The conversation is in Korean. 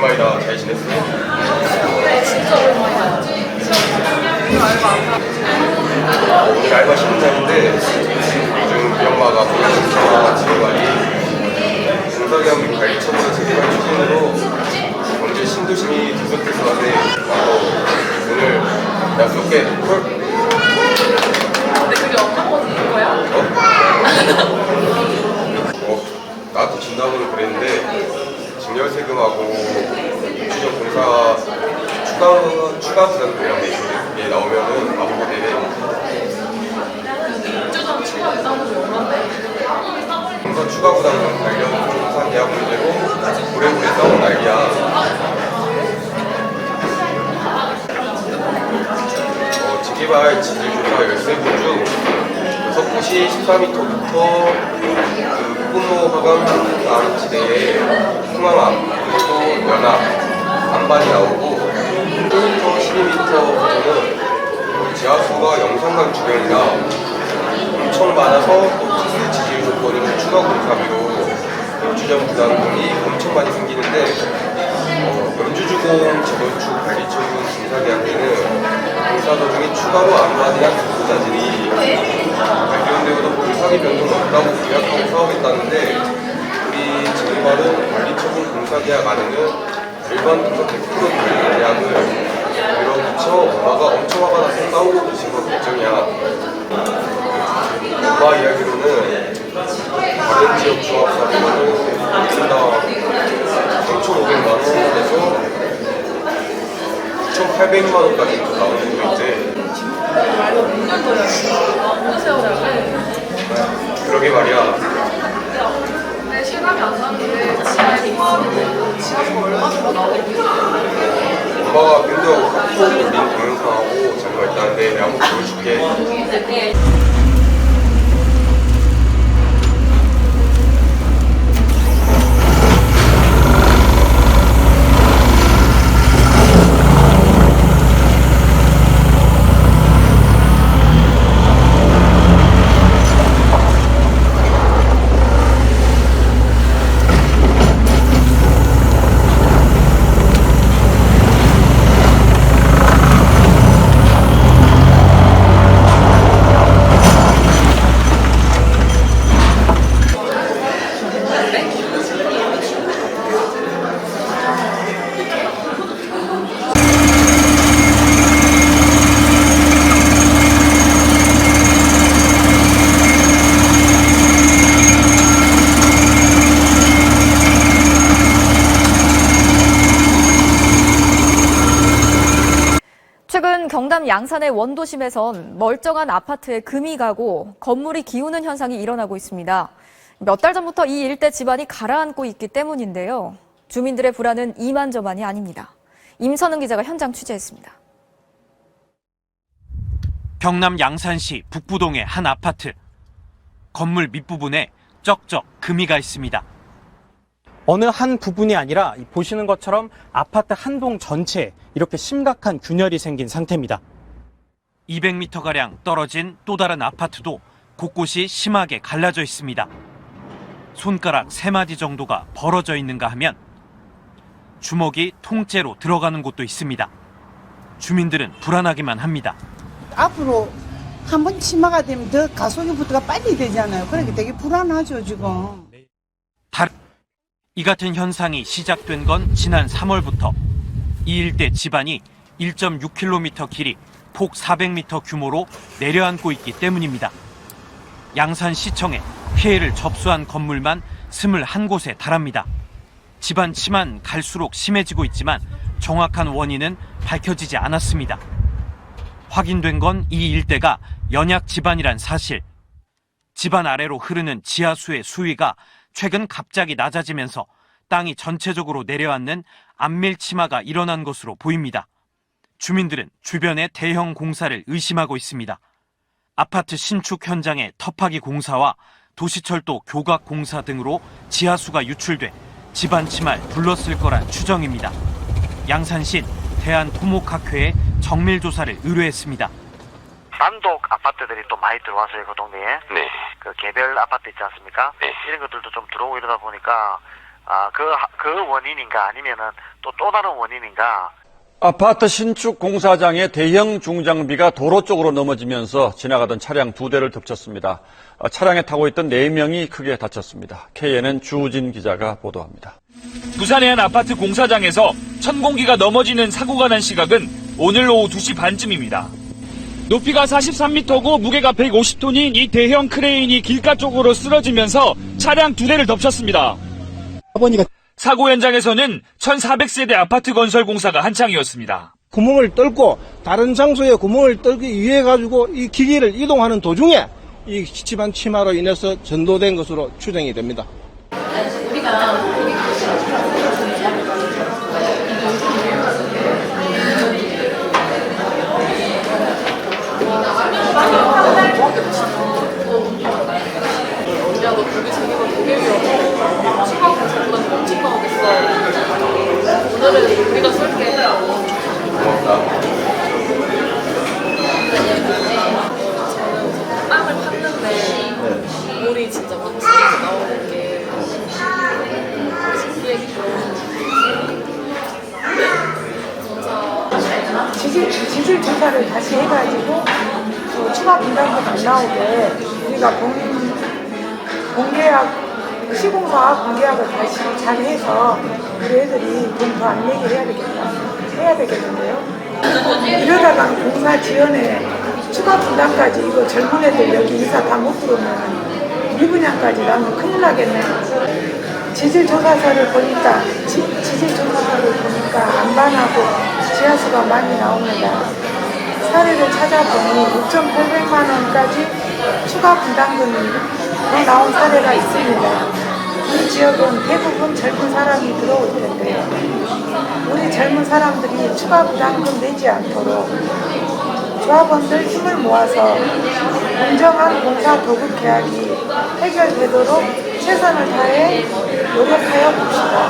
오랜만이다. 잘 지냈어? 진짜 오랜만이야. 오늘 알바 쉬는 날인데 요즘 우리 엄마가 보내주셔서 집에 가니 공사경 관리 처분을 재개발 추진으로 경제 신도심이 계속돼서 가네. 오늘 약속해. 근데 그게 엄마 거인 거야? 나도 진다고는 그랬는데 증여세금하고 주적 공사 추가 부담 이게 나오면은 나보고 내래. 입주전 추가 부담금이 얼마인데? 공사 추가 부담금 관련 공사 계약 문제로 오래오래 싸운 날이야. 재개발 지질조사 13곳 중 6곳이 14m부터 후모 화강 다음 지대에 풍암암, 그리고 연암, 암반이 나오고 1m, 12m부터는 지하수가 영산강 주변이라 엄청 많아서 또 특수 지질 조건으로 추가 공사비로 입주전 부담금이 엄청 많이 생기는데 연주주공 재건축 관리처분 공사계약 때는 공사 도중에 추가로 안반이나 기초자질이 발견되고도 공사비 변동 없다고 계약하고 사업했다는데 우리 재개발은 관리처분 공사계약 안에는 일반 공사 100% 관리 계약을 밀어붙여 엄마가 엄청 화가 나서 싸우고 계신 건 걱정이야. 엄마 이야기로는 다른 지역 조합사들은 인당 3,500만 원에서 9,800만 원까지 나오는 거 있지. 말도 6년 전이야. 어느 세월에 할래? 그러게 말이야. 근데 실감이 안 나는데 지하에 지하수가 얼마 정도 나오고 엄마가 빈도 카톡 올린 동영상하고 자료가 있다는데 내가 한번 보여줄게. 최근 경남 양산의 원도심에선 멀쩡한 아파트에 금이 가고 건물이 기우는 현상이 일어나고 있습니다. 몇 달 전부터 이 일대 집안이 가라앉고 있기 때문인데요. 주민들의 불안은 이만저만이 아닙니다. 임선은 기자가 현장 취재했습니다. 경남 양산시 북부동의 한 아파트. 건물 밑부분에 쩍쩍 금이 가 있습니다. 어느 한 부분이 아니라 보시는 것처럼 아파트 한 동 전체에 이렇게 심각한 균열이 생긴 상태입니다. 200m가량 떨어진 또 다른 아파트도 곳곳이 심하게 갈라져 있습니다. 손가락 3마디 정도가 벌어져 있는가 하면 주먹이 통째로 들어가는 곳도 있습니다. 주민들은 불안하기만 합니다. 앞으로 한번 치마가 되면 더 가속유부터가 빨리 되잖아요. 그러니까 되게 불안하죠, 지금. 이 같은 현상이 시작된 건 지난 3월부터 이 일대 집안이 1.6km 길이 폭 400m 규모로 내려앉고 있기 때문입니다. 양산시청에 피해를 접수한 건물만 21곳에 달합니다. 집안 치만 갈수록 심해지고 있지만 정확한 원인은 밝혀지지 않았습니다. 확인된 건 이 일대가 연약 집안이란 사실. 집안 아래로 흐르는 지하수의 수위가 최근 갑자기 낮아지면서 땅이 전체적으로 내려앉는 안밀치마가 일어난 것으로 보입니다. 주민들은 주변의 대형 공사를 의심하고 있습니다. 아파트 신축 현장의 터파기 공사와 도시철도 교각 공사 등으로 지하수가 유출돼 집안 치마를 불렀을 거란 추정입니다. 양산시는 대한토목학회에 정밀조사를 의뢰했습니다. 단독 아파트들이 또 많이 들어와서요, 그 동네에. 네. 그 개별 아파트 있지 않습니까? 네. 이런 것들도 좀 들어오고 이러다 보니까, 그 원인인가 아니면은 또 다른 원인인가. 아파트 신축 공사장의 대형 중장비가 도로 쪽으로 넘어지면서 지나가던 차량 2대를 덮쳤습니다. 차량에 타고 있던 4명이 크게 다쳤습니다. KNN 주우진 기자가 보도합니다. 부산의 한 아파트 공사장에서 천공기가 넘어지는 사고가 난 시각은 오늘 오후 2시 반쯤입니다. 높이가 43m고 무게가 150톤인 이 대형 크레인이 길가 쪽으로 쓰러지면서 차량 2대를 덮쳤습니다. 사고 현장에서는 1400세대 아파트 건설 공사가 한창이었습니다. 구멍을 뚫고 다른 장소에 구멍을 뚫기 위해 가지고 이 기기를 이동하는 도중에 이 집안 침하로 인해서 전도된 것으로 추정이 됩니다. 야, 너 거기 자기가 되게 위험해. 추가 공사보다 멈칫 나오겠어. 오늘은 우리가 쏠게. 고맙다. 땅을 팠는데 물이 진짜 멋지게 나오는 게 신기했고. 지질 조사를 다시 해가지고 추가 분담금 안 나오게 우리가 공계약 시공사 공계약을 다시 잘 해서 우리 애들이 돈 더 안 내게 해야 되겠는데요. 이러다가 공사 지연에 추가 분담까지 이거 젊은 애들 여기 이사 다 못 들어오면 미분양까지 나면 큰일 나겠네요. 지질조사서를 보니까 안반하고 지하수가 많이 나옵니다. 사례를 찾아보니 6,800만 원까지 추가 분담금이 더 나온 사례가 있습니다. 이 지역은 대부분 젊은 사람이 들어올 텐데요. 우리 젊은 사람들이 추가 부담금 내지 않도록 조합원들 힘을 모아서 공정한 공사 도급 계약이 해결되도록 최선을 다해 노력하여 봅시다.